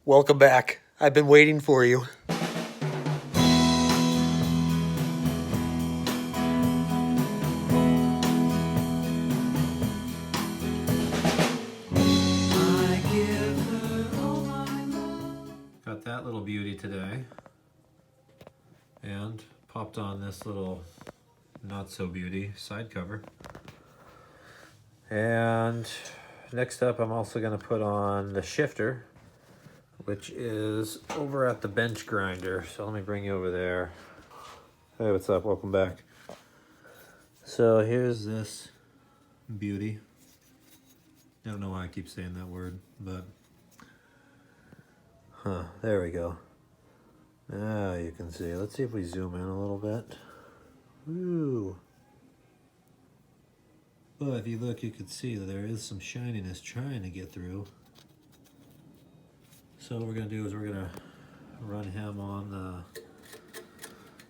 Welcome back. I've been waiting for you. Got that little beauty today. And popped on this little not so beauty side cover. And next up I'm also going to put on the shifter, which is over at the bench grinder. So let me bring you over there. Hey, what's up? Welcome back. So here's this beauty. I don't know why I keep saying that word, but there we go. Now you can see. Let's see if we zoom in a little bit. Woo. But if you look, you can see that there is some shininess trying to get through. So what we're going to do is we're going to run him on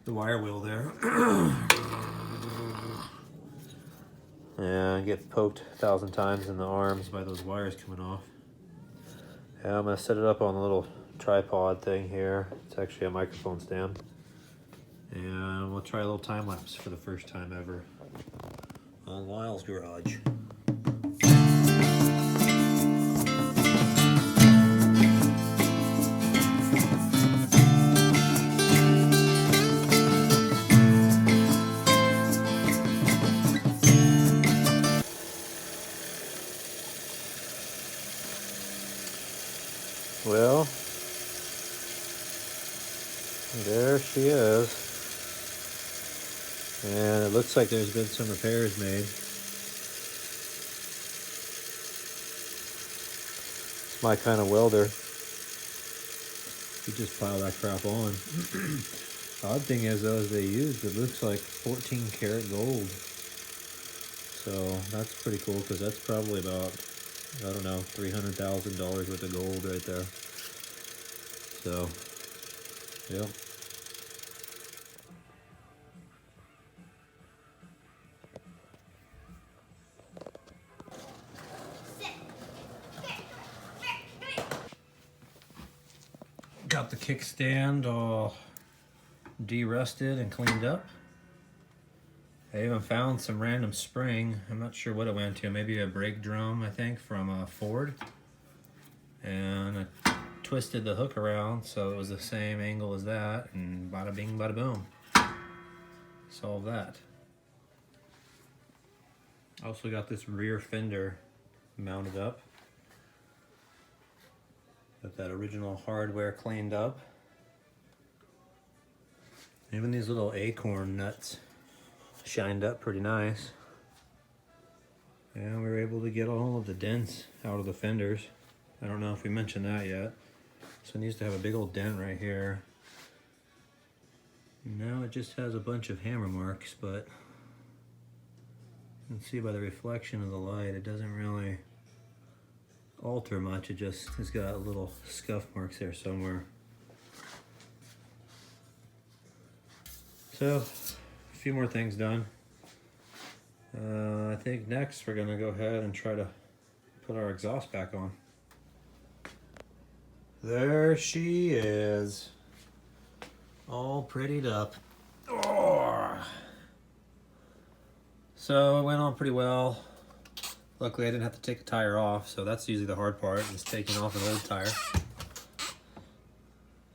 the wire wheel there. And get poked 1,000 times in the arms by those wires coming off. And I'm going to set it up on a little tripod thing here. It's actually a microphone stand. And we'll try a little time lapse for the first time ever on Lyle's garage. Well, there she is. And it looks like there's been some repairs made. It's my kind of welder. You just pile that crap on. The odd thing is though, is they used, it looks like 14 karat gold. So that's pretty cool because that's probably about, I don't know, $300,000 worth of gold right there. So, yep. Got the kickstand all de-rusted and cleaned up. I even found some random spring. I'm not sure what it went to. Maybe a brake drum, I think, from Ford. And I twisted the hook around so it was the same angle as that. And bada bing, bada boom. Solve that. Also got this rear fender mounted up. Got that original hardware cleaned up. Even these little acorn nuts shined up pretty nice. And we were able to get all of the dents out of the fenders. I don't know if we mentioned that yet. So it needs to have a big old dent right here. Now it just has a bunch of hammer marks, but you can see by the reflection of the light, it doesn't really alter much. It just has got little scuff marks there somewhere. So, a few more things done. I think next we're gonna go ahead and try to put our exhaust back on. There she is, all prettied up. Oh. So it went on pretty well. Luckily I didn't have to take the tire off, so that's usually the hard part, is taking off an old tire.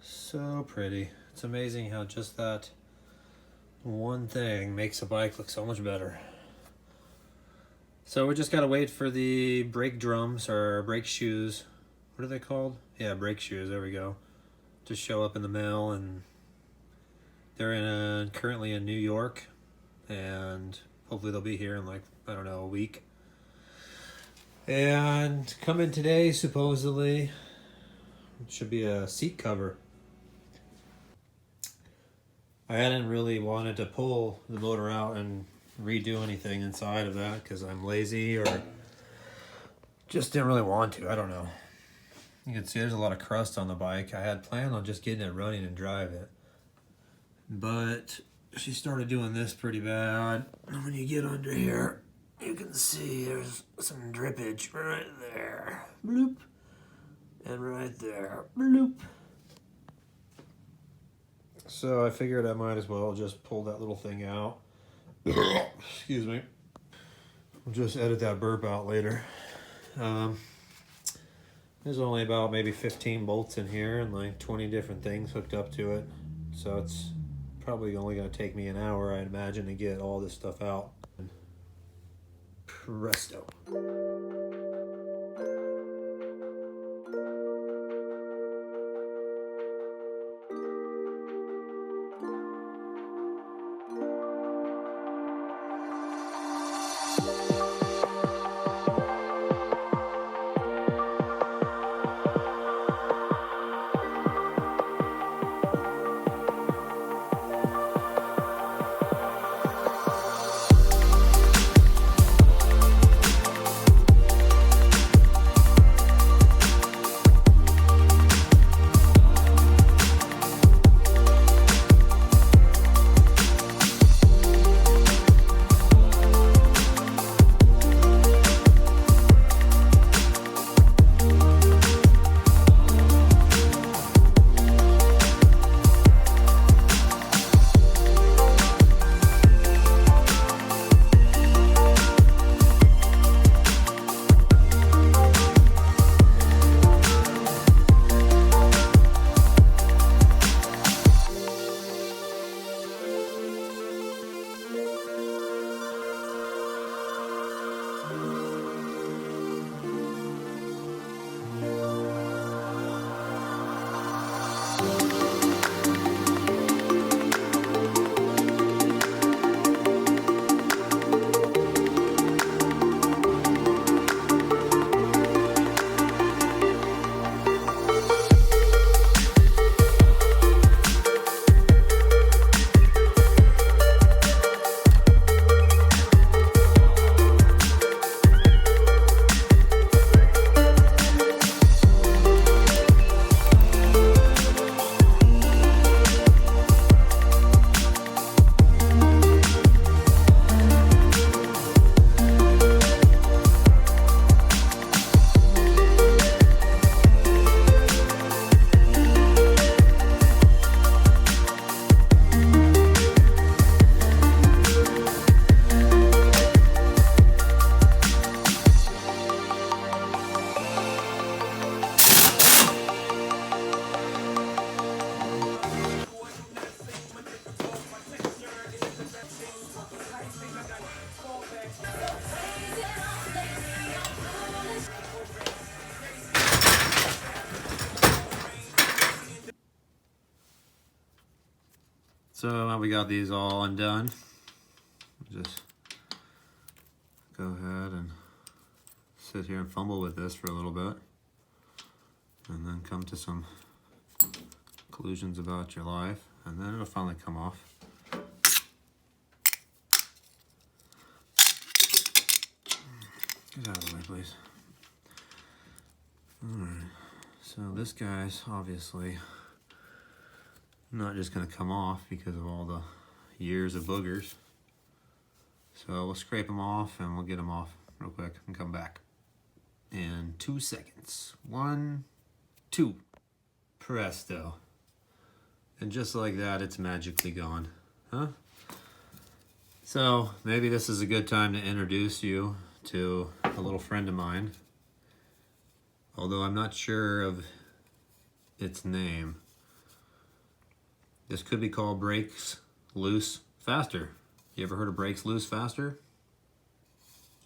So pretty. It's amazing how just that one thing makes a bike look so much better. So we just gotta wait for the brake drums or brake shoes. What are they called? Yeah, brake shoes, there we go. To show up in the mail, and they're currently in New York, and hopefully they'll be here in like, I don't know, a week. And coming today, supposedly, it should be a seat cover. I hadn't really wanted to pull the motor out and redo anything inside of that because I'm lazy or just didn't really want to. I don't know. You can see there's a lot of crust on the bike. I had planned on just getting it running and drive it, but she started doing this pretty bad. And when you get under here, you can see there's some drippage right there. Bloop. And right there, bloop. So I figured I might as well just pull that little thing out. Excuse me. We'll just edit that burp out later. There's only about maybe 15 bolts in here and like 20 different things hooked up to it. So it's probably only going to take me an hour, I'd imagine, to get all this stuff out. Presto. So we got these all undone. Just go ahead and sit here and fumble with this for a little bit, and then come to some conclusions about your life, and then it'll finally come off. Get out of the way, please. Alright, so this guy's obviously not just going to come off because of all the years of boogers. So we'll scrape them off and we'll get them off real quick and come back in 2 seconds. 1, 2, presto. And just like that, it's magically gone. Huh? So maybe this is a good time to introduce you to a little friend of mine, although I'm not sure of its name. This could be called Brakes Loose Faster. You ever heard of Brakes Loose Faster?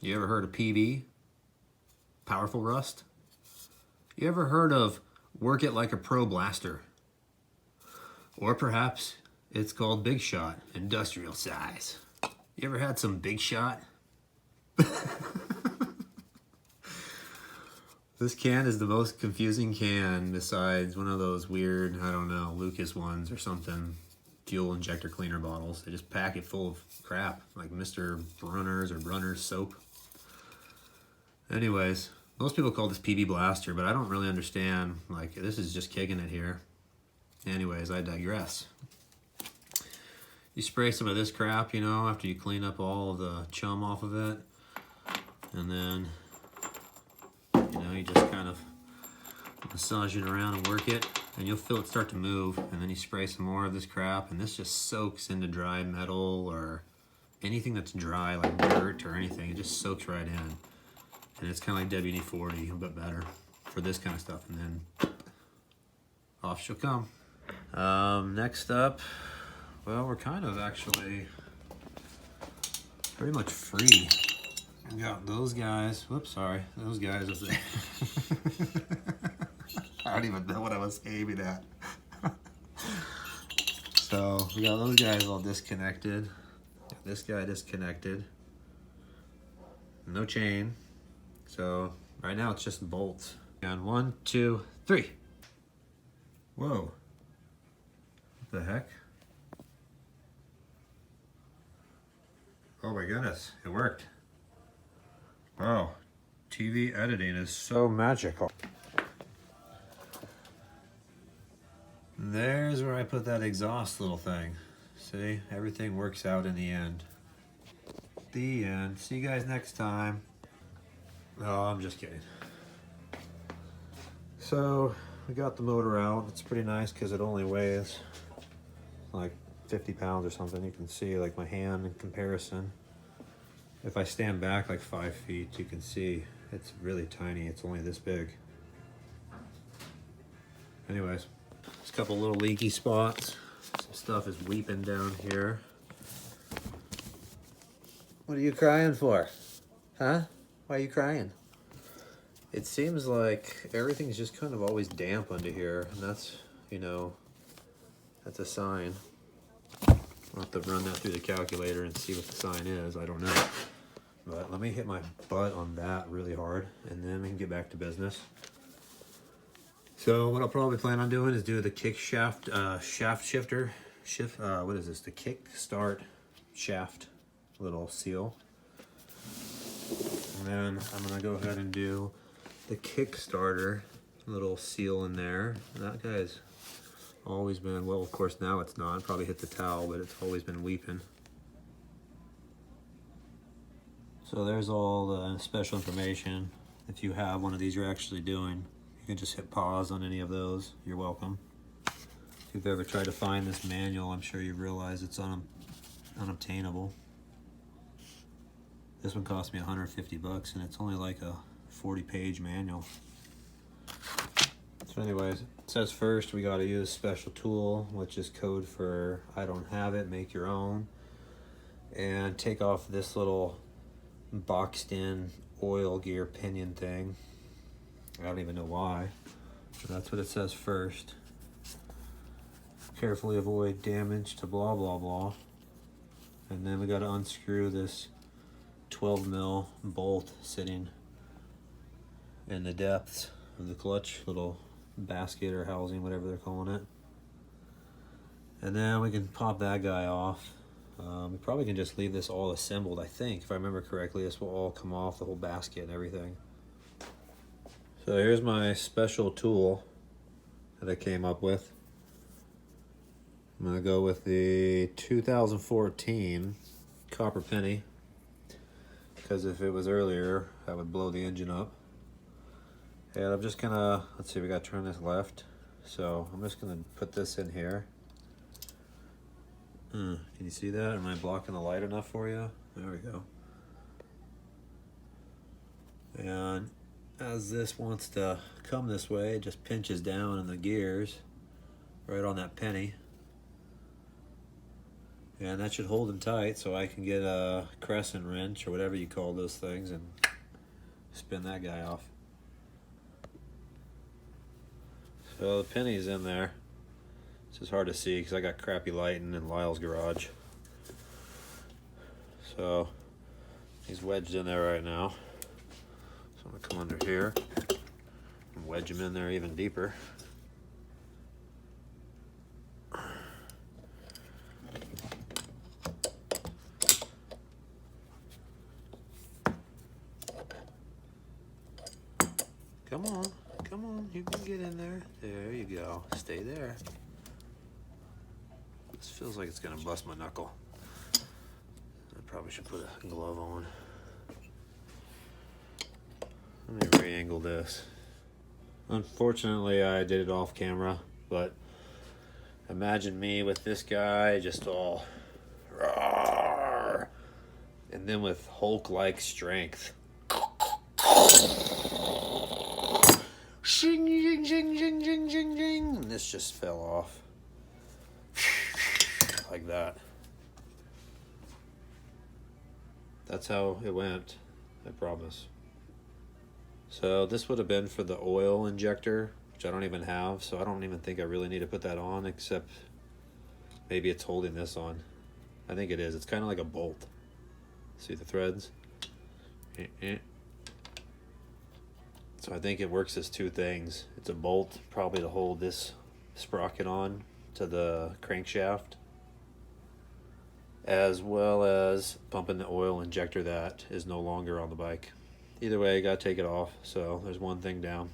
You ever heard of PB? Powerful Rust? You ever heard of Work It Like a Pro Blaster? Or perhaps it's called Big Shot, industrial size. You ever had some Big Shot? This can is the most confusing can besides one of those weird, I don't know, Lucas ones or something, fuel injector cleaner bottles. They just pack it full of crap, like Mr. Brunner's or Brunner's soap. Anyways, most people call this PB Blaster, but I don't really understand. Like, this is just kicking it here. Anyways, I digress. You spray some of this crap, you know, after you clean up all of the chum off of it. And then, you know, you just kind of massage it around and work it, and you'll feel it start to move, and then you spray some more of this crap, and this just soaks into dry metal or anything that's dry, like dirt or anything. It just soaks right in. And it's kind of like WD-40, but better for this kind of stuff. And then off she'll come. Next up, well, we're kind of actually pretty much free. We got those guys. Whoops, sorry. Those guys up there. I don't even know what I was aiming at. So we got those guys all disconnected. This guy disconnected. No chain. So right now it's just bolts. And 1, 2, 3. Whoa. What the heck? Oh my goodness, it worked. Wow, TV editing is so magical. There's where I put that exhaust little thing. See, everything works out in the end. The end. See you guys next time. Oh, I'm just kidding. So, we got the motor out. It's pretty nice because it only weighs like 50 pounds or something. You can see like my hand in comparison. If I stand back like 5 feet, you can see it's really tiny. It's only this big. Anyways, there's a couple little leaky spots. Some stuff is weeping down here. What are you crying for? Huh? Why are you crying? It seems like everything's just kind of always damp under here, and that's, you know, that's a sign. I'll have to run that through the calculator and see what the sign is. I don't know. But let me hit my butt on that really hard, and then we can get back to business. So what I'll probably plan on doing is do the kick shaft, shaft shifter. What is this? The kick start shaft little seal. And then I'm gonna go ahead and do the Kickstarter little seal in there. And that guy's always been, well, of course now it's not. Probably hit the towel, but it's always been weeping. So there's all the special information. If you have one of these you're actually doing, you can just hit pause on any of those. You're welcome. If you've ever tried to find this manual, I'm sure you realize it's unobtainable. This one cost me 150 bucks, and it's only like a 40-page manual. So anyways, it says first we got to use special tool, which is code for I don't have it, make your own, and take off this little boxed in oil gear pinion thing. I don't even know why, but that's what it says first. Carefully avoid damage to blah blah blah. And then we got to unscrew this 12 mil bolt sitting in the depths of the clutch little basket or housing, whatever they're calling it. And then we can pop that guy off. We probably can just leave this all assembled. I think, if I remember correctly, this will all come off, the whole basket and everything. So here's my special tool that I came up with. I'm gonna go with the 2014 copper penny, because if it was earlier, that would blow the engine up. And I'm just gonna, let's see, we gotta turn this left. So I'm just gonna put this in here. Can you see that? Am I blocking the light enough for you? There we go. And as this wants to come this way, it just pinches down in the gears right on that penny. And that should hold them tight, so I can get a crescent wrench or whatever you call those things and spin that guy off. So the penny's in there. It's just hard to see because I got crappy lighting in Lyle's garage. So he's wedged in there right now. So I'm gonna come under here and wedge him in there even deeper. Come on, come on, you can get in there. There you go, stay there. This feels like it's gonna bust my knuckle. I probably should put a glove on. Let me re-angle this. Unfortunately, I did it off camera, but imagine me with this guy just all roar, and then with Hulk-like strength. Shing, shing, shing, shing, shing, shing, shing. And this just fell off. Like that. That's how it went, I promise. So this would have been for the oil injector, which I don't even have, so I don't even think I really need to put that on, except maybe it's holding this on. I think it is. It's kind of like a bolt. See the threads? So I think it works as two things. It's a bolt probably to hold this sprocket on to the crankshaft, as well as pumping the oil injector that is no longer on the bike. Either way, I gotta take it off, so there's one thing down.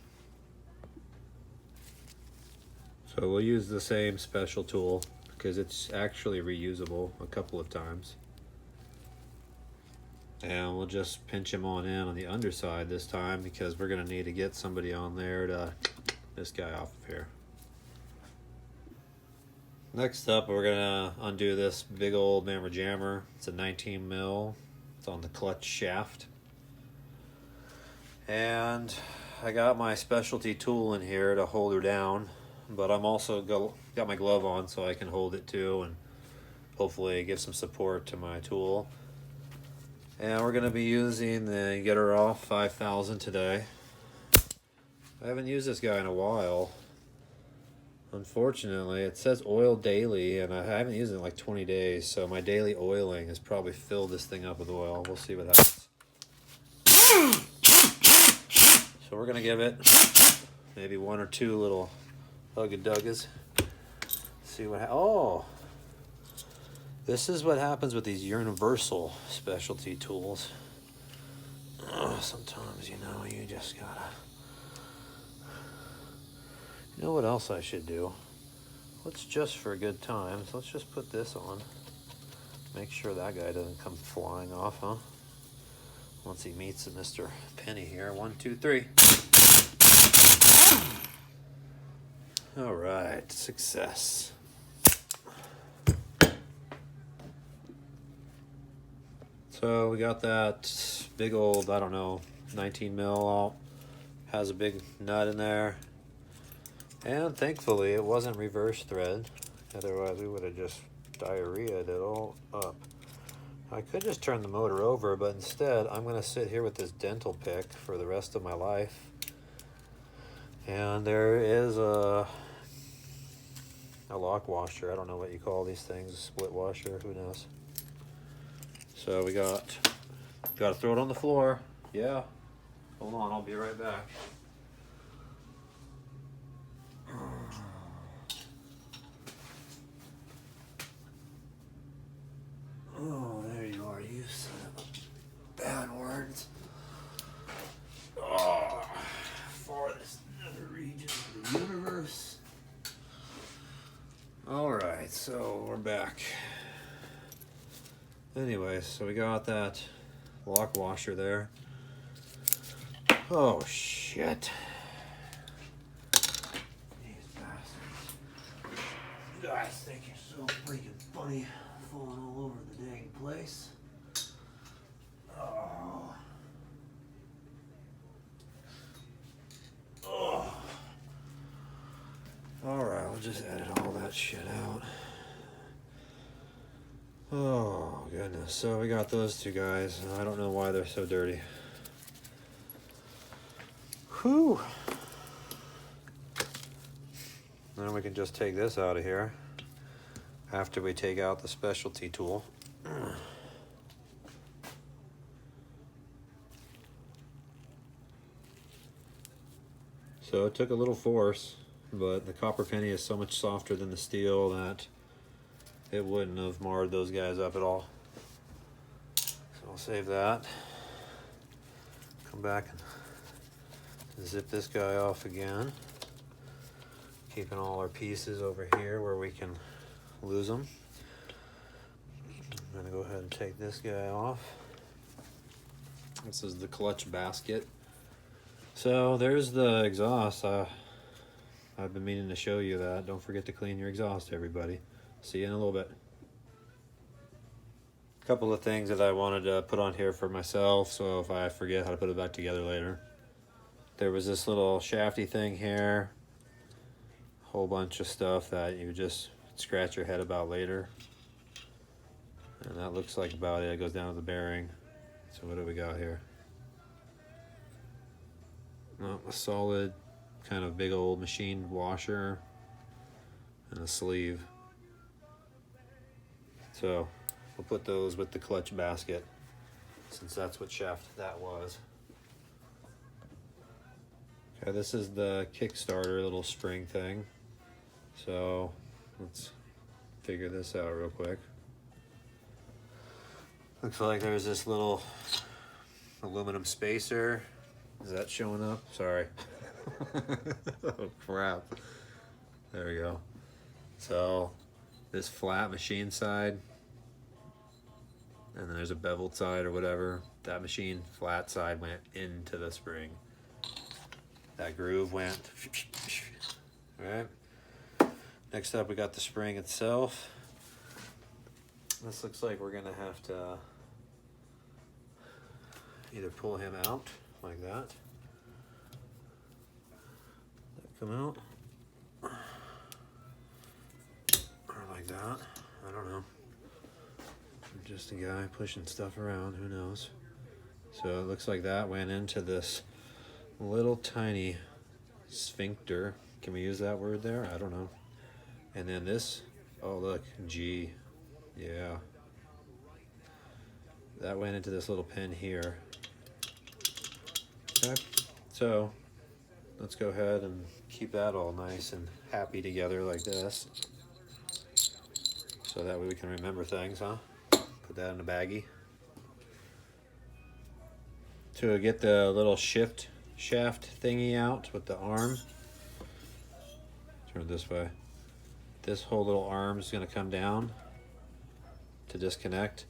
So we'll use the same special tool because it's actually reusable a couple of times. And we'll just pinch him on the underside this time, because we're gonna need to get somebody on there to this guy off of here. Next up, we're gonna undo this big old mammer jammer. It's a 19 mil. It's on the clutch shaft. And I got my specialty tool in here to hold her down, but I'm also got my glove on so I can hold it too and hopefully give some support to my tool. And we're going to be using the Get Her Off 5000 today. I haven't used this guy in a while. Unfortunately, it says oil daily, and I haven't used it in like 20 days, so my daily oiling has probably filled this thing up with oil. We'll see what happens. So we're going to give it maybe one or two little hug-a-duggas. See what oh! This is what happens with these universal specialty tools. Sometimes, you know, you just gotta... You know what else I should do? Let's just for good times, let's just put this on. Make sure that guy doesn't come flying off, huh? Once he meets Mr. Penny here. 1, 2, 3. All right, success. So we got that big old, I don't know, 19 mil out. Has a big nut in there. And thankfully it wasn't reverse thread. Otherwise we would have just diarrheaed it all up. I could just turn the motor over, but instead I'm going to sit here with this dental pick for the rest of my life. And there is a lock washer. I don't know what you call these things. A split washer, who knows. So we got to throw it on the floor. Yeah. Hold on, I'll be right back. Oh, there you are, you son of a bad words. Oh, farthest nether region of the universe. Alright, so we're back. Anyways, so we got that lock washer there. Oh, shit. These bastards. You guys think you're so freaking funny, falling all over the dang place. Oh. Oh. Alright, we'll just edit all that shit out. Oh, goodness. So we got those two guys. I don't know why they're so dirty. Whew. Then we can just take this out of here after we take out the specialty tool. So it took a little force, but the copper penny is so much softer than the steel that it wouldn't have marred those guys up at all. So I'll save that. Come back and zip this guy off again. Keeping all our pieces over here where we can lose them. I'm gonna go ahead and take this guy off. This is the clutch basket. So there's the exhaust. I've been meaning to show you that. Don't forget to clean your exhaust, everybody. See you in a little bit. A couple of things that I wanted to put on here for myself, so if I forget how to put it back together later. There was this little shafty thing here. A whole bunch of stuff that you just scratch your head about later. And that looks like about it. It goes down to the bearing. So what do we got here? Well, a solid kind of big old machined washer and a sleeve. So we'll put those with the clutch basket, since that's what shaft that was. Okay, this is the Kickstarter little spring thing. So let's figure this out real quick. Looks like there's this little aluminum spacer. Is that showing up? Sorry. Oh crap. There we go. So this flat machine side, and then there's a beveled side or whatever. That machine flat side went into the spring. That groove went. Alright. Next up we got the spring itself. This looks like we're gonna have to either pull him out like that. Come out. Or like that. I don't know. I'm just a guy pushing stuff around, who knows. So it looks like that went into this little tiny sphincter. Can we use that word there? I don't know. And then this, oh look, G. Yeah. That went into this little pin here. Okay. So let's go ahead and keep that all nice and happy together like this. So that way we can remember things, huh? Put that in a baggie. To get the little shift shaft thingy out with the arm. Turn it this way. This whole little arm is going to come down to disconnect.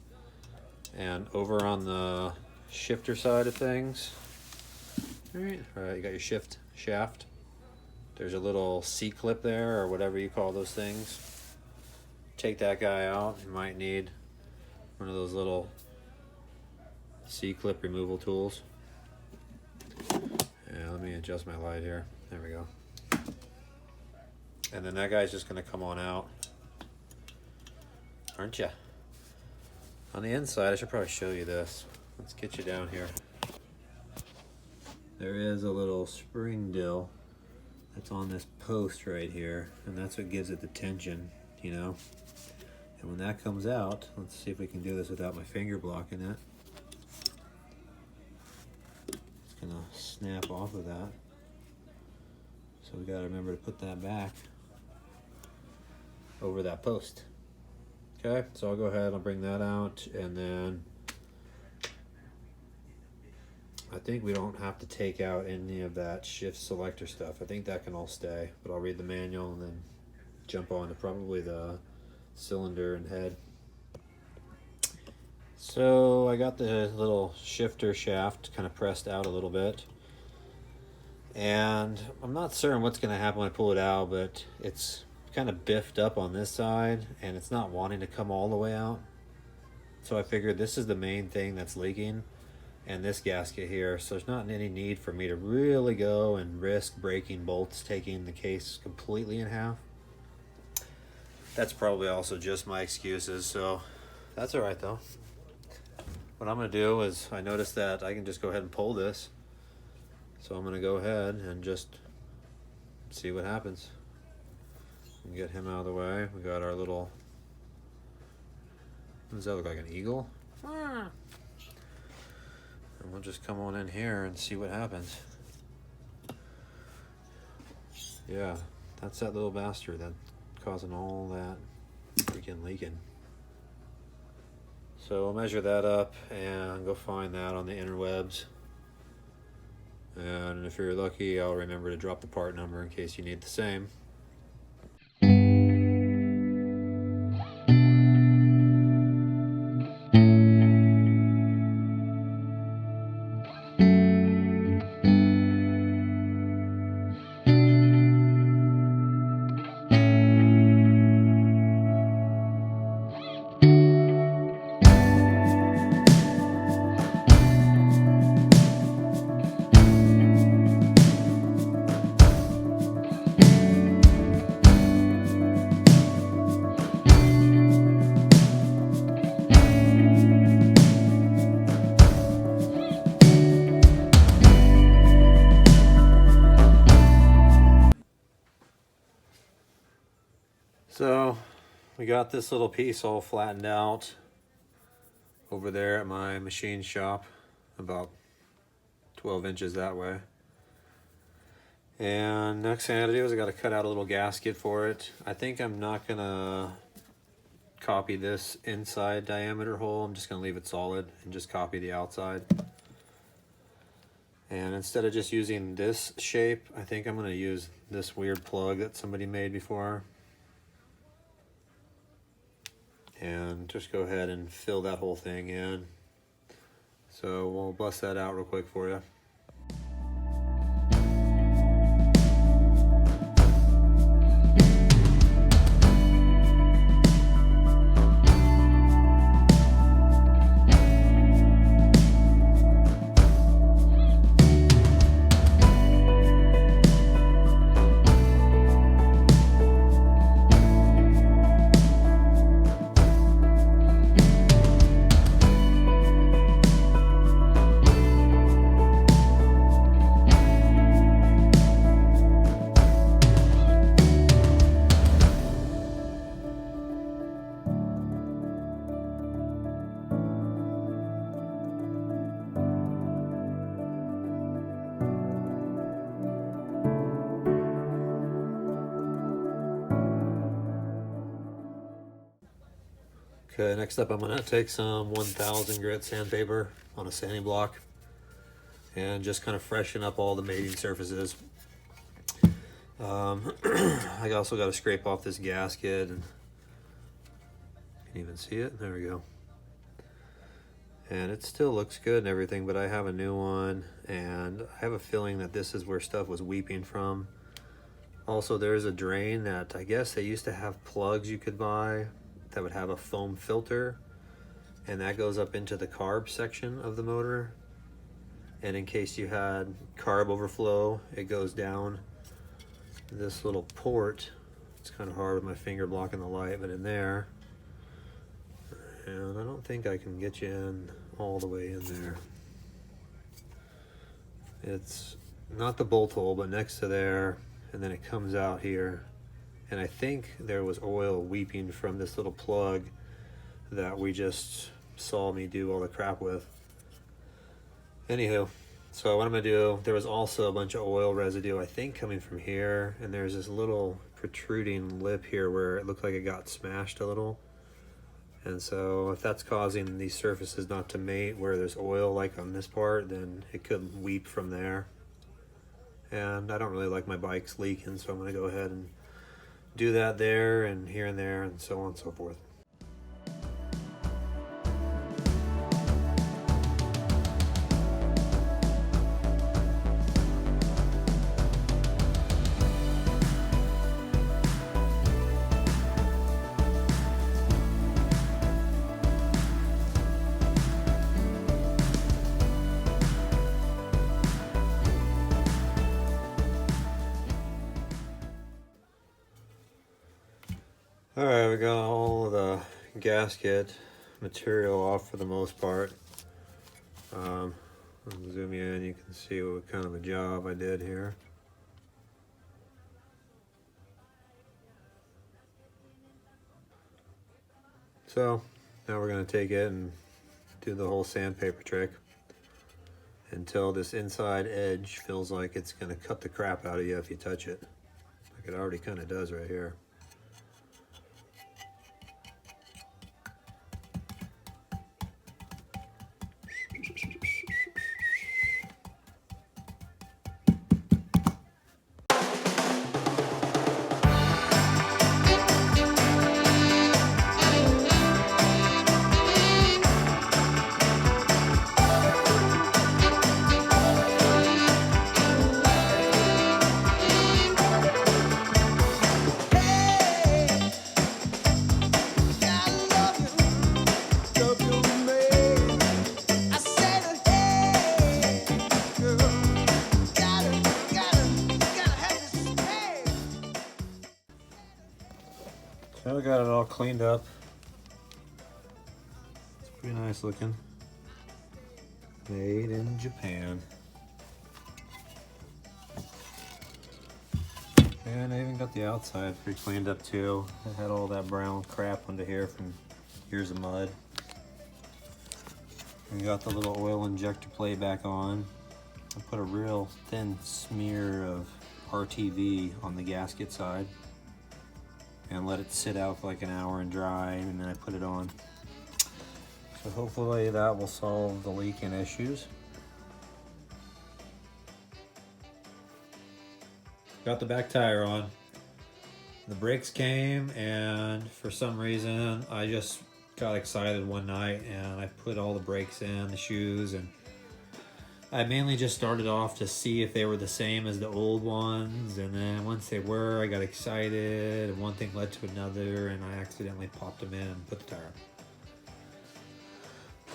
And over on the shifter side of things, all right, you got your shift shaft. There's a little C-clip there, or whatever you call those things. Take that guy out. You might need one of those little C-clip removal tools. Yeah, let me adjust my light here. There we go. And then that guy's just gonna come on out. Aren't ya? On the inside, I should probably show you this. Let's get you down here. There is a little spring dill that's on this post right here, and that's what gives it the tension, you know. And when that comes out, let's see if we can do this without my finger blocking it. It's gonna snap off of that. So we gotta remember to put that back over that post. Okay, so I'll go ahead, I'll bring that out, and then I think we don't have to take out any of that shift selector stuff. I think that can all stay, but I'll read the manual and then jump on to probably the cylinder and head. So I got the little shifter shaft kind of pressed out a little bit, and I'm not certain what's going to happen when I pull it out, but it's kind of biffed up on this side and it's not wanting to come all the way out. So I figured this is the main thing that's leaking, and this gasket here, so there's not any need for me to really go and risk breaking bolts, taking the case completely in half. That's probably also just my excuses, so that's all right though. What I'm gonna do is, I noticed that I can just go ahead and pull this, so I'm gonna go ahead and just see what happens and get him out of the way. We got our little, what does that look like, an eagle? And we'll just come on in here and see what happens. Yeah, that's that little bastard that's causing all that freaking leaking. So we'll measure that up and go find that on the interwebs. And if you're lucky, I'll remember to drop the part number in case you need the same. So we got this little piece all flattened out over there at my machine shop, about 12 inches that way. And next thing I gotta do is I gotta cut out a little gasket for it. I think I'm not gonna copy this inside diameter hole. I'm just gonna leave it solid and just copy the outside. And instead of just using this shape, I think I'm gonna use this weird plug that somebody made before. And just go ahead and fill that whole thing in. So we'll bust that out real quick for you. Okay, next up I'm gonna take some 1000 grit sandpaper on a sanding block and just kind of freshen up all the mating surfaces. I also got to scrape off this gasket, and you can even see it. There we go. And it still looks good and everything, but I have a new one, and I have a feeling that this is where stuff was weeping from. Also, there's a drain that I guess they used to have plugs you could buy that would have a foam filter, and that goes up into the carb section of the motor. And in case you had carb overflow, it goes down this little port. It's kind of hard with my finger blocking the light, but in there. And I don't think I can get you in all the way in there. It's not the bolt hole, but next to there, and then it comes out here. And I think there was oil weeping from this little plug that we just saw me do all the crap with. Anywho, so what I'm gonna do, there was also a bunch of oil residue, I think, coming from here, and there's this little protruding lip here where it looked like it got smashed a little. And so if that's causing these surfaces not to mate where there's oil like on this part, then it could weep from there. And I don't really like my bikes leaking, so I'm gonna go ahead and do that there and here and there and so on and so forth. Alright, we got all of the gasket material off for the most part. I'll zoom you in, you can see what kind of a job I did here. So now we're going to take it and do the whole sandpaper trick until this inside edge feels like it's going to cut the crap out of you if you touch it. Like it already kind of does right here. So I got it all cleaned up. It's pretty nice looking. Made in Japan. And I even got the outside pretty cleaned up too. I had all that brown crap under here from years of mud. We got the little oil injector plate back on. I put a real thin smear of RTV on the gasket side and let it sit out for like an hour and dry, and then I put it on. So hopefully that will solve the leaking issues. Got the back tire on. The brakes came, and for some reason I just got excited one night and I put all the brakes in, the shoes, and I mainly just started off to see if they were the same as the old ones, and then once they were, I got excited and one thing led to another and I accidentally popped them in and put the tire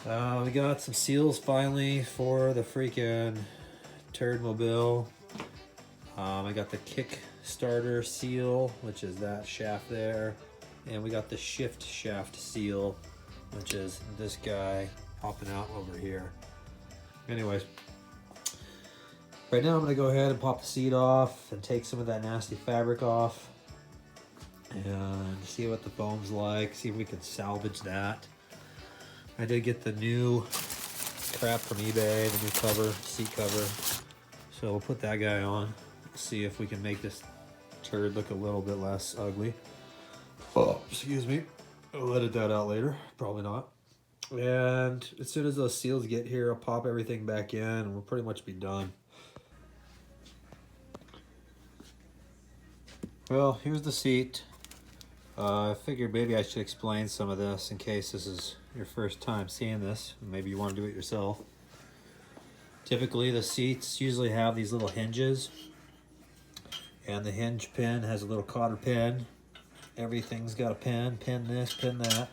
on. We got some seals finally for the freaking turd mobile. I got the kick starter seal, which is that shaft there, and we got the shift shaft seal, which is this guy popping out over here. Anyways, right now I'm gonna go ahead and pop the seat off and take some of that nasty fabric off and see what the foam's like, see if we can salvage that. I did get the new crap from eBay, the new cover, seat cover, so we'll put that guy on. See if we can make this turd look a little bit less ugly. Oh, excuse me. I'll edit that out later. Probably not. And as soon as those seals get here, I'll pop everything back in and we'll pretty much be done. Well, here's the seat. I figured maybe I should explain some of this in case this is your first time seeing this. Maybe you want to do it yourself. Typically, the seats usually have these little hinges, and the hinge pin has a little cotter pin. Everything's got a pin, pin this, pin that.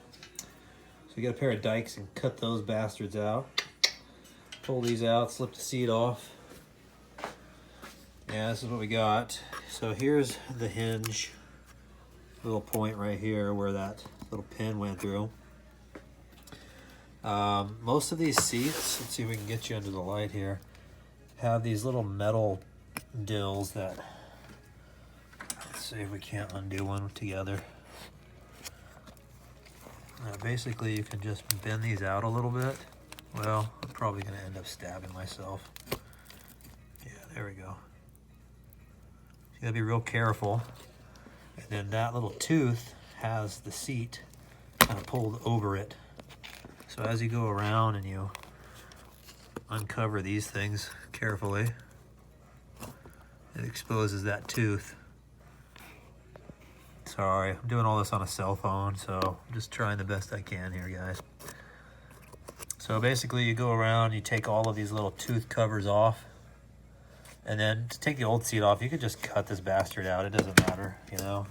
So you get a pair of dikes and cut those bastards out. Pull these out, slip the seat off. Yeah, this is what we got. So here's the hinge, little point right here where that little pin went through. Most of these seats, let's see if we can get you under the light here, have these little metal dills that, let's see if we can't undo one together. Basically, you can just bend these out a little bit. Well, I'm probably going to end up stabbing myself. Yeah, there we go. You got to be real careful. And then that little tooth has the seat kind of pulled over it. So as you go around and you uncover these things carefully, it exposes that tooth. Sorry, I'm doing all this on a cell phone, so I'm just trying the best I can here, guys. So basically you go around, you take all of these little tooth covers off, and then to take the old seat off, you could just cut this bastard out. It doesn't matter, you know.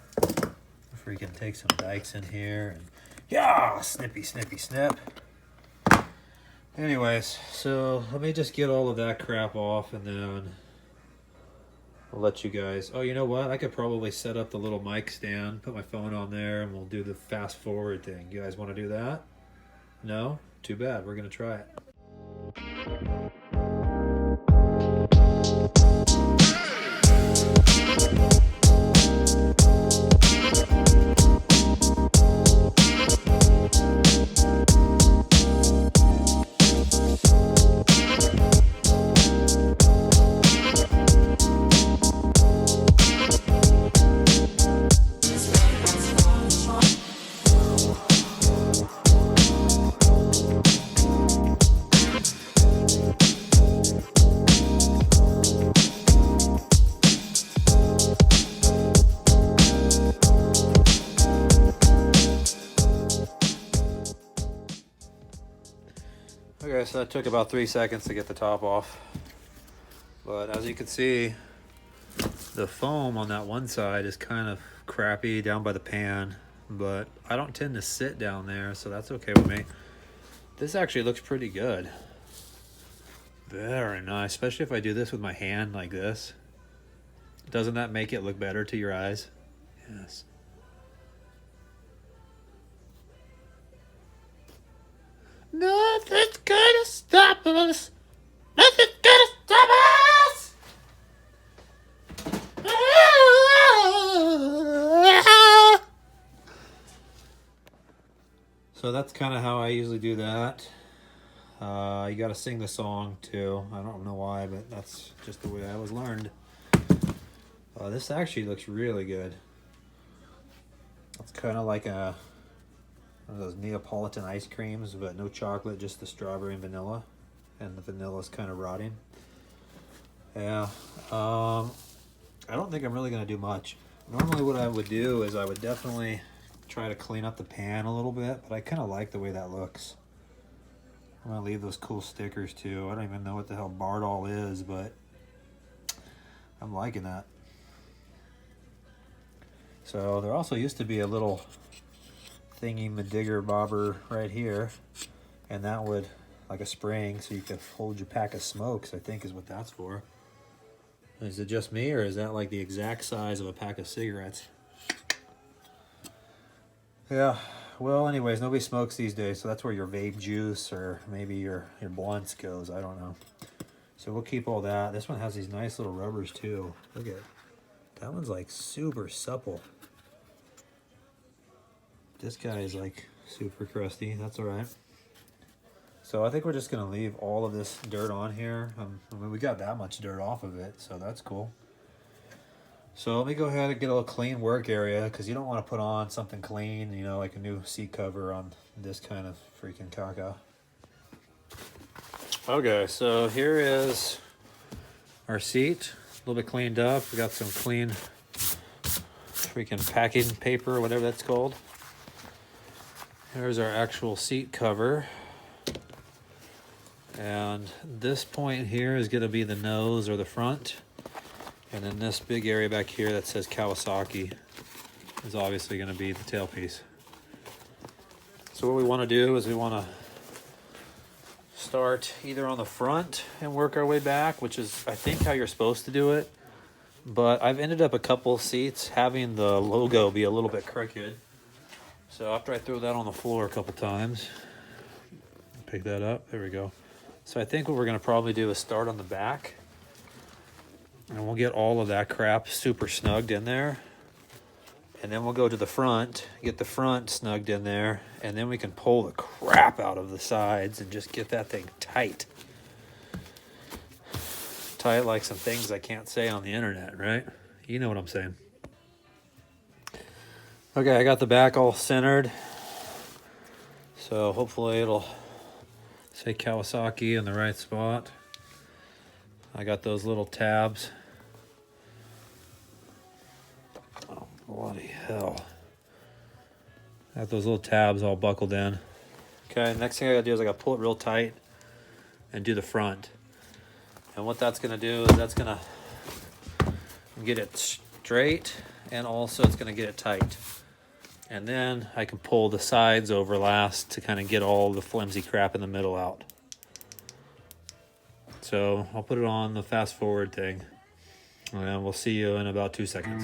Freaking take some dikes in here, and yeah, snippy, snippy, snip. Anyways, so let me just get all of that crap off, and then I'll let you guys. Oh, you know what? I could probably set up the little mic stand, put my phone on there, and we'll do the fast forward thing. You guys want to do that? No? Too bad. We're going to try it. Okay, so that took about 3 seconds to get the top off. But as you can see, the foam on that one side is kind of crappy down by the pan, but I don't tend to sit down there, so that's okay with me. This actually looks pretty good. Very nice, especially if I do this with my hand like this. Doesn't that make it look better to your eyes? Yes. Nothing's gonna stop us. Nothing's gonna stop us. So that's kind of how I usually do that. You got to sing the song too. I don't know why, but that's just the way I was learned. This actually looks really good. It's kind of like one of those Neapolitan ice creams, but no chocolate, just the strawberry and vanilla. And the vanilla is kind of rotting. Yeah. I don't think I'm really going to do much. Normally what I would do is I would definitely try to clean up the pan a little bit, but I kind of like the way that looks. I'm going to leave those cool stickers too. I don't even know what the hell Bardol is, but I'm liking that. So there also used to be a little thingy madigger bobber right here, and that would, like a spring, so you could hold your pack of smokes, I think is what that's for. Is it just me, or is that like the exact size of a pack of cigarettes? Yeah, well anyways, nobody smokes these days, so that's where your vape juice or maybe your blunts goes, I don't know. So we'll keep all that. This one has these nice little rubbers too. Look at it. That one's like super supple. This guy is like super crusty. That's all right. So I think we're just gonna leave all of this dirt on here. I mean, we got that much dirt off of it, so that's cool. So let me go ahead and get a little clean work area, because you don't want to put on something clean, you know, like a new seat cover on this kind of freaking caca. Okay, so here is our seat, a little bit cleaned up. We got some clean freaking packing paper, whatever that's called. Here's our actual seat cover. And this point here is going to be the nose or the front. And then this big area back here that says Kawasaki is obviously going to be the tailpiece. So what we want to do is we want to start either on the front and work our way back, which is I think how you're supposed to do it. But I've ended up a couple seats having the logo be a little bit crooked. So after I throw that on the floor a couple times, pick that up, there we go. So I think what we're gonna probably do is start on the back, and we'll get all of that crap super snugged in there. And then we'll go to the front, get the front snugged in there, and then we can pull the crap out of the sides and just get that thing tight. Tight like some things I can't say on the internet, right? You know what I'm saying. Okay, I got the back all centered. So hopefully it'll say Kawasaki in the right spot. I got those little tabs. Oh, bloody hell. I got those little tabs all buckled in. Okay, next thing I gotta do is I gotta pull it real tight and do the front. And what that's gonna do is that's gonna get it straight, and also it's gonna get it tight. And then I can pull the sides over last to kind of get all the flimsy crap in the middle out. So I'll put it on the fast forward thing, and we'll see you in about 2 seconds.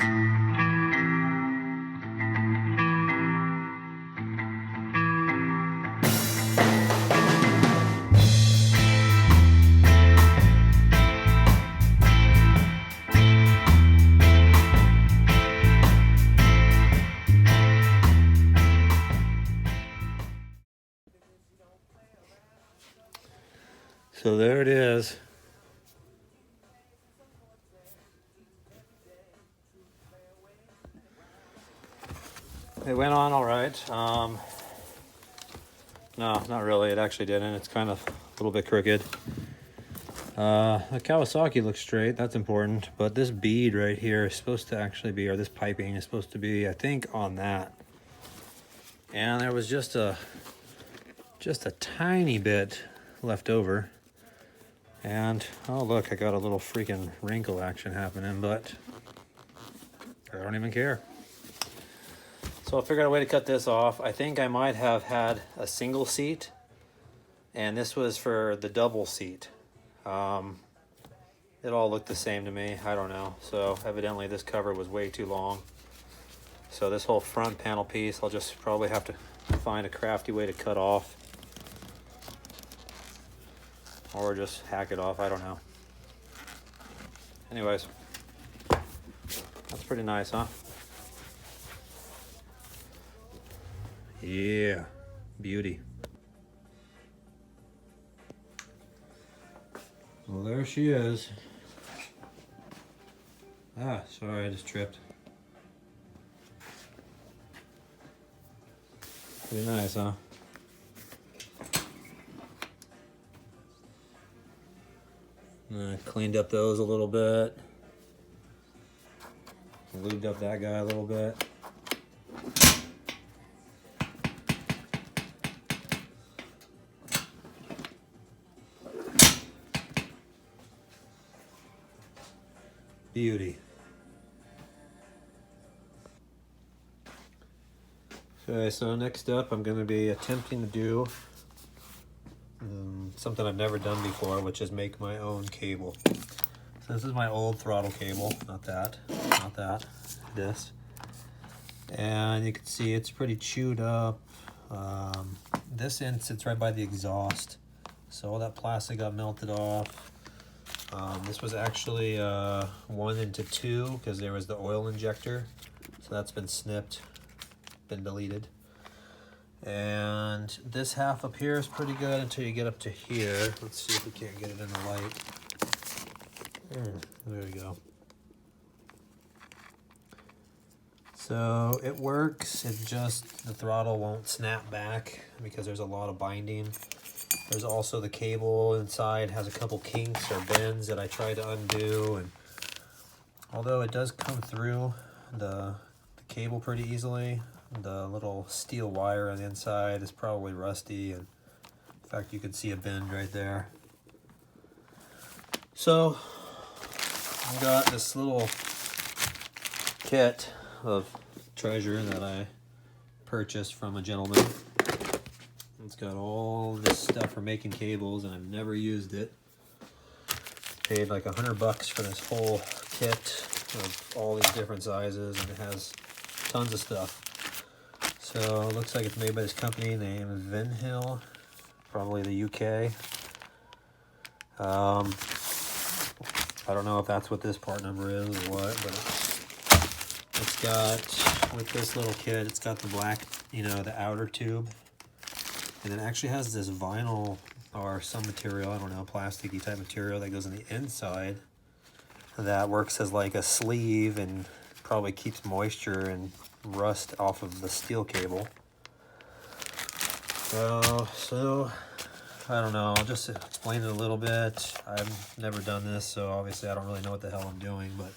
So there it is. It went on all right. No, not really. It actually didn't. It's kind of a little bit crooked. The Kawasaki looks straight. That's important. But this bead right here is supposed to actually be, or this piping is supposed to be, I think, on that. And there was just a tiny bit left over. And, oh look, I got a little freaking wrinkle action happening, but I don't even care. So I figured out a way to cut this off. I think I might have had a single seat, and this was for the double seat. It all looked the same to me, I don't know. So evidently this cover was way too long. So this whole front panel piece, I'll just probably have to find a crafty way to cut off. Or just hack it off, I don't know. Anyways, that's pretty nice, huh? Yeah. Beauty. Well, there she is. Ah, sorry, I just tripped. Pretty nice, huh? Cleaned up those a little bit. Lubed up that guy a little bit. Beauty. Okay, so next up I'm going to be attempting to do something I've never done before, which is make my own cable. So this is my old throttle cable, not that, this. And you can see it's pretty chewed up. This end sits right by the exhaust, so all that plastic got melted off. This was actually 1 into 2 because there was the oil injector, so that's been snipped, been deleted. And this half up here is pretty good until you get up to here. Let's see if we can't get it in the light. There we go. So it works, it just, the throttle won't snap back because there's a lot of binding. There's also the cable inside has a couple kinks or bends that I tried to undo, and although it does come through the cable pretty easily, the little steel wire on the inside is probably rusty, and in fact you can see a bend right there. So I've got this little kit of treasure that I purchased from a gentleman. It's got all this stuff for making cables, and I've never used it. Paid like $100 for this whole kit of all these different sizes, and it has tons of stuff. So it looks like it's made by this company named Vinhill, probably the UK. I don't know if that's what this part number is or what, but it's got, with this little kit, it's got the black, you know, the outer tube. And it actually has this vinyl or some material, I don't know, plasticky type material that goes on the inside that works as like a sleeve and probably keeps moisture and rust off of the steel cable. So I don't know, I'll just explain it a little bit. I've never done this, so obviously I don't really know what the hell I'm doing, but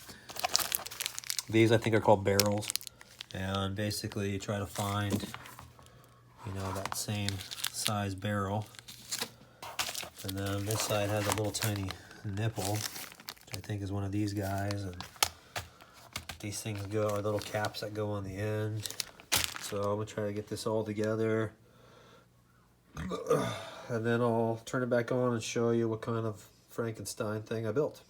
these I think are called barrels, and basically you try to find, you know, that same size barrel, and then this side has a little tiny nipple, which I think is one of these guys, and these things go, are little caps that go on the end. So I'm gonna try to get this all together, and then I'll turn it back on and show you what kind of Frankenstein thing I built.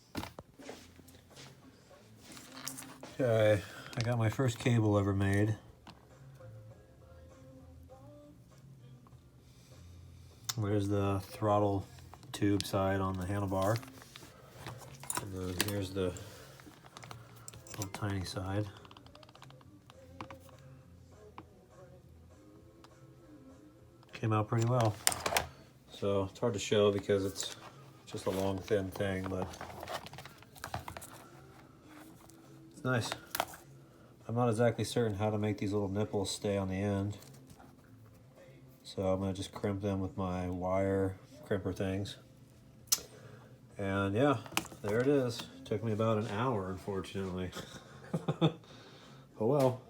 Okay, I got my first cable ever made. There's the throttle tube side on the handlebar, and then here's the little tiny side. Came out pretty well. So it's hard to show because it's just a long thin thing, but it's nice. I'm not exactly certain how to make these little nipples stay on the end, so I'm gonna just crimp them with my wire crimper things. And yeah, there it is. Took me about an hour, unfortunately. Oh well,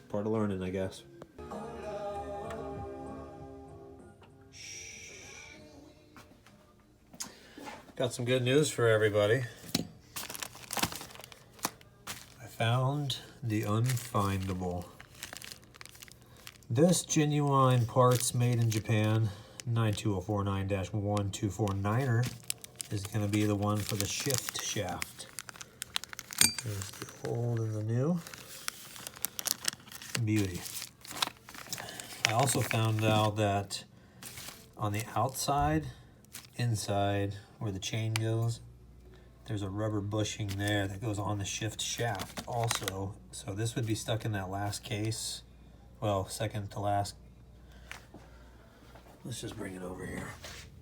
part of learning, I guess. Got some good news for everybody. I found the unfindable. This genuine parts made in Japan 92049-1249er is going to be the one for the shift shaft. There's the old and the new. Beauty. I also found out that on the outside, inside where the chain goes, there's a rubber bushing there that goes on the shift shaft also. So this would be stuck in that last case, well, second to last let's just bring it over here.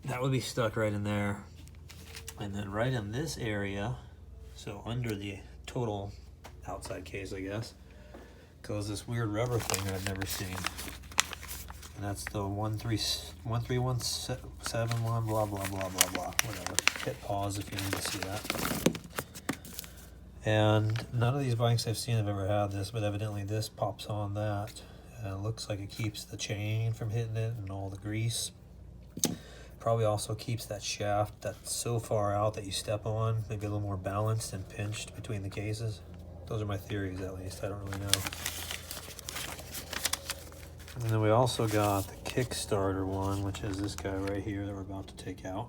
That would be stuck right in there. And then right in this area, so under the total outside case, I guess, goes this weird rubber thing that I've never seen. And that's the 13171 blah blah blah blah blah, whatever. Hit pause if you need to see that. And none of these bikes I've seen have ever had this, but evidently this pops on that. And it looks like it keeps the chain from hitting it and all the grease. Probably also keeps that shaft that's so far out that you step on, maybe a little more balanced and pinched between the cases. Those are my theories, at least. I don't really know. And then we also got the Kickstarter one, which is this guy right here that we're about to take out.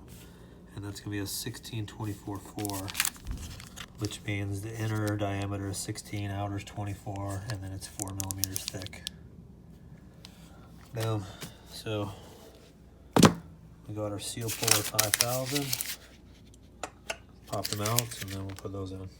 And that's going to be a 16/24/4, which means the inner diameter is 16, outer is 24, and then it's 4 millimeters thick. Boom. So we got our seal puller 5000. Pop them out, and then we'll put those in.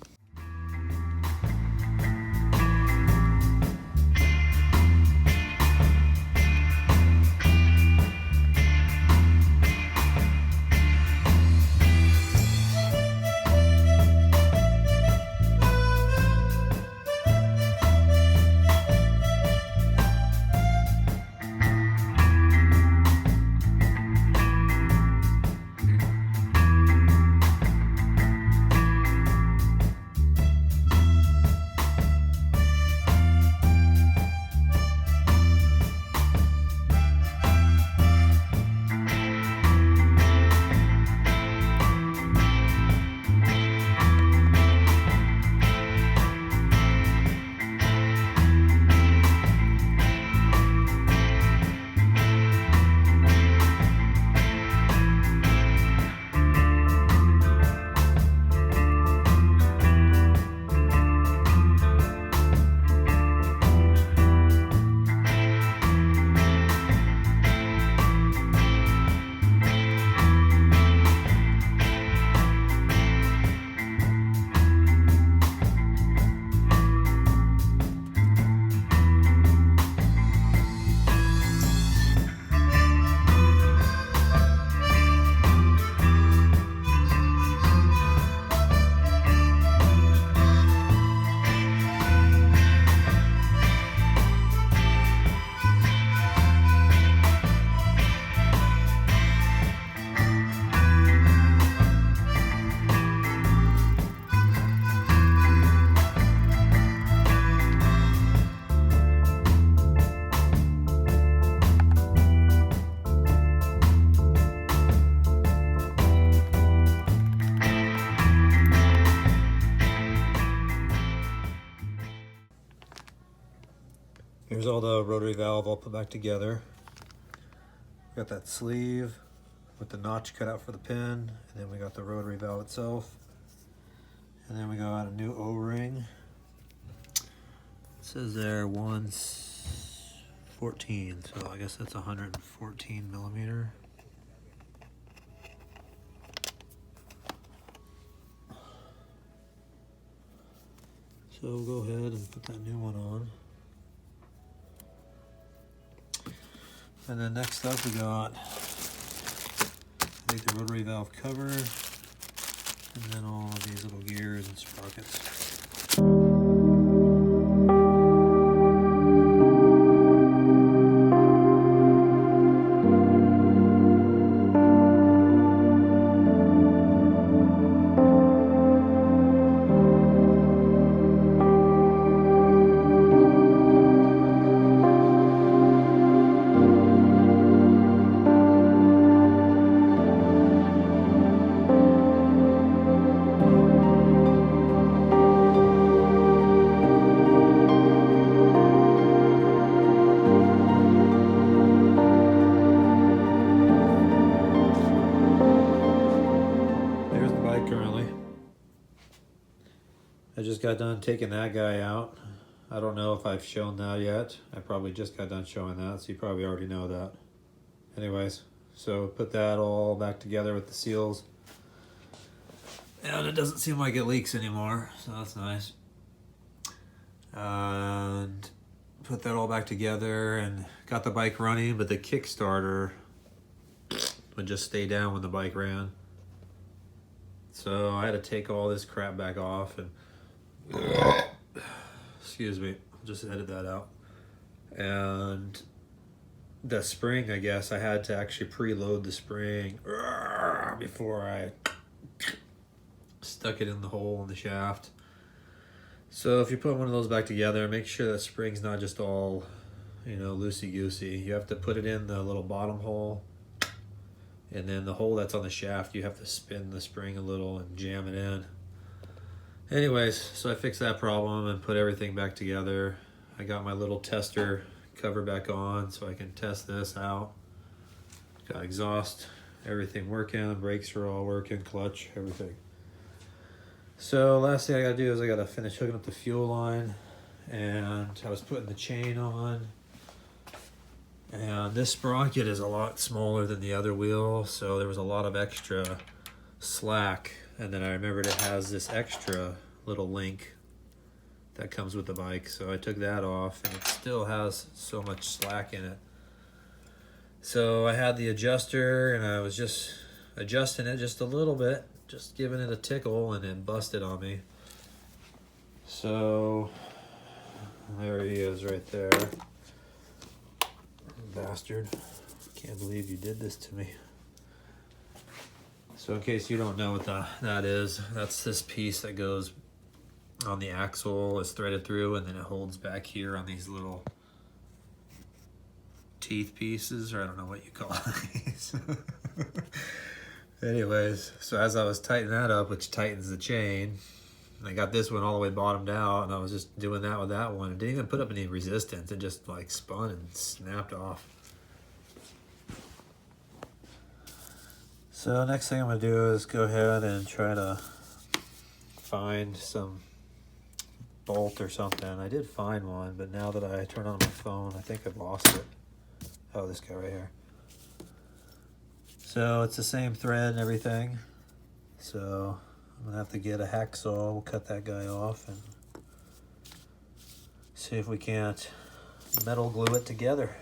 Here's all the rotary valve all put back together. Got that sleeve with the notch cut out for the pin, and then we got the rotary valve itself. And then we got a new O-ring. It says there 114, so I guess that's 114 millimeter. So we'll go ahead and put that new one on. And then next up we got, I think, the rotary valve cover, and then all of these little gears and sprockets. I just got done taking that guy out. I don't know if I've shown that yet. I probably just got done showing that, so you probably already know that. Anyways, so put that all back together with the seals. And it doesn't seem like it leaks anymore, so that's nice. And put that all back together and got the bike running, but the Kickstarter would just stay down when the bike ran. So I had to take all this crap back off and excuse me, just edit that out. And the spring, I guess I had to actually preload the spring before I stuck it in the hole in the shaft. So if you put one of those back together, make sure that spring's not just all, you know, loosey-goosey. You have to put it in the little bottom hole, and then the hole that's on the shaft, you have to spin the spring a little and jam it in. Anyways, so I fixed that problem and put everything back together. I got my little tester cover back on so I can test this out. Got exhaust, everything working, brakes are all working, clutch, everything. So last thing I gotta do is I gotta finish hooking up the fuel line, and I was putting the chain on. And this sprocket is a lot smaller than the other wheel, so there was a lot of extra slack. And then I remembered it has this extra little link that comes with the bike, so I took that off, and it still has so much slack in it. So I had the adjuster, and I was just adjusting it just a little bit, just giving it a tickle, and it busted on me. So there he is right there. Bastard. Can't believe you did this to me. So in case you don't know what that is, that's this piece that goes on the axle, is threaded through, and then it holds back here on these little teeth pieces, or I don't know what you call these. Anyways, so as I was tightening that up, which tightens the chain, I got this one all the way bottomed out, and I was just doing that with that one. It didn't even put up any resistance. It just like spun and snapped off. So next thing I'm gonna do is go ahead and try to find some bolt or something. I did find one, but now that I turn on my phone, I think I've lost it. Oh, this guy right here. So it's the same thread and everything. So I'm gonna have to get a hacksaw. We'll cut that guy off and see if we can't metal glue it together.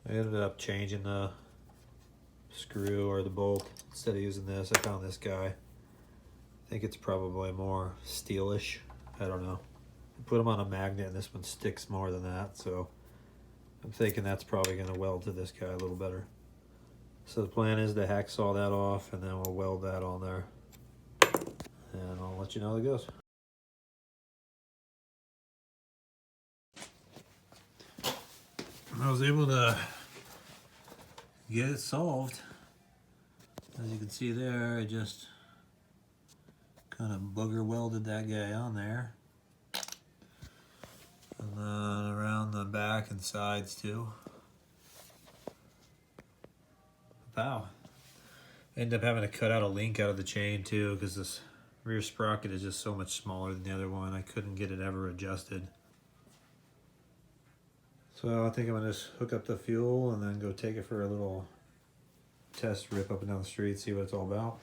I ended up changing the screw or the bolt. Instead of using this, I found this guy. I think it's probably more steelish. I don't know. I put them on a magnet, and this one sticks more than that, so I'm thinking that's probably going to weld to this guy a little better. So the plan is to hacksaw that off, and then we'll weld that on there. And I'll let you know how it goes. I was able to get it solved. As you can see there, I just kind of booger welded that guy on there. And then around the back and sides too. Wow. Ended up having to cut out a link out of the chain too, because this rear sprocket is just so much smaller than the other one. I couldn't get it ever adjusted. So I think I'm gonna just hook up the fuel and then go take it for a little test rip up and down the street, see what it's all about.